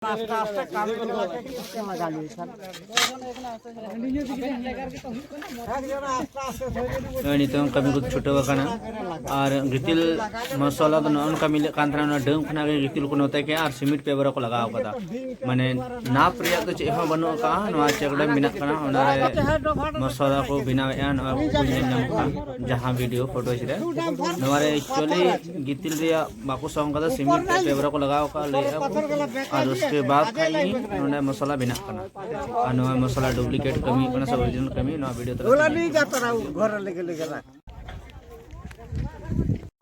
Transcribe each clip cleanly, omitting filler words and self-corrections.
आस्ते आस्ते काम लगा लिए सर नितों कमी को छुटो बकाना और गितिल मसाला तो नॉन कमी कान थाना डंग खना के गितिल को नोते के और सीमेंट पेपर को लगाओ कदा माने नाप रिया तो चेहा बनो का नवा चेकड़ा बिना कना ओनारे मसाला को बिना यान और कुछ नाम का जहां वीडियो फोटो छरे नवारे एक्चुअली गितिल रिया बाको सॉन्ग का सीमेंट पेपर को लगाओ का ले और उसके बाद खाली उन्होंने मसाला बिना करना और नवा मसाला डुप्लीकेट कमी करना सब ओरिजिनल कमी नवा वीडियो तो बोला नहीं जाता रहा घर लेके लेके रख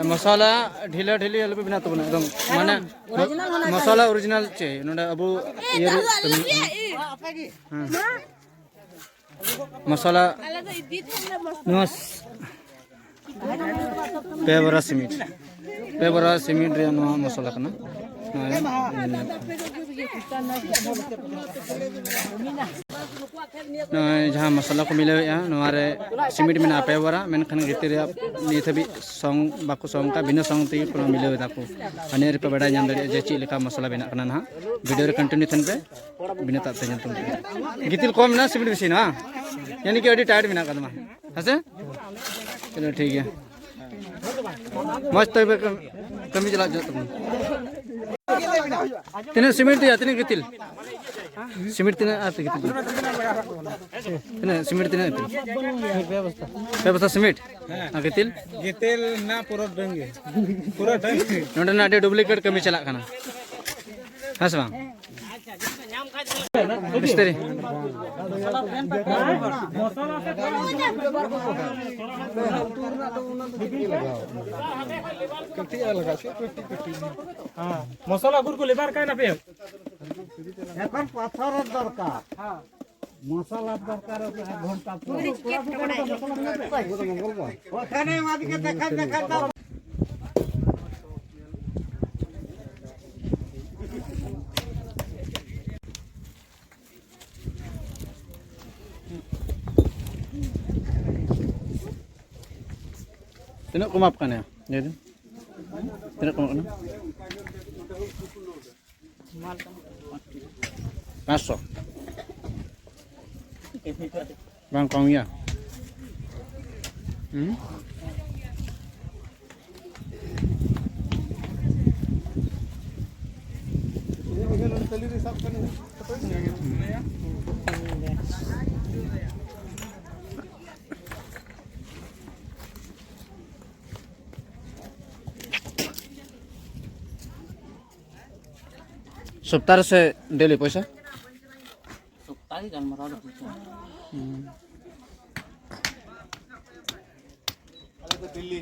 मसाला ढीला ढीली अलग बिना तो एकदम माने मसाला ओरिजिनल चाहिए नोडे अब ये मसाला नमस पेबरा सीमेंट रे नवा मसाला करना जहाँ मसाला को मिले नवारे सीमेंट में पे बरा मेनखान गितिर नित हबी सॉन्ग बाको सॉन्ग का बिना सॉन्ग ती को मिले ताको अने रे पे बड़ा जान दड़े जे ची लेका मसाला बिना कना ना वीडियो रे कंटिन्यू थन पे बिना ताते जन तुम गितिर कम ना सीमेंट बेसी ना यानी कि अडी टाइट बिना कदमा हसे चलो ठीक है मस्त तो कमी चला जो तुम तिने सीमेंट दिया तिने गितिल सीमेंट तिने आते गितिल तिने सीमेंट तिने व्यवस्था सीमेंट गितिल ना पूरा डंगे नोडे ना डे डुप्लीकेट कमी चला खाना हस बांग मिस्त्री मसाला गुड़ को लेबार का ना पे এখন পাথরের দরকার মশলা দরকার ঘন্টা ওখানে আমাদেরকে দেখা দাও Tino kumap ka na jadi tino kumap na masuk bangkong ya सप्ताह से डेली पैसा सप्ताह ही जन्म रहा दिल्ली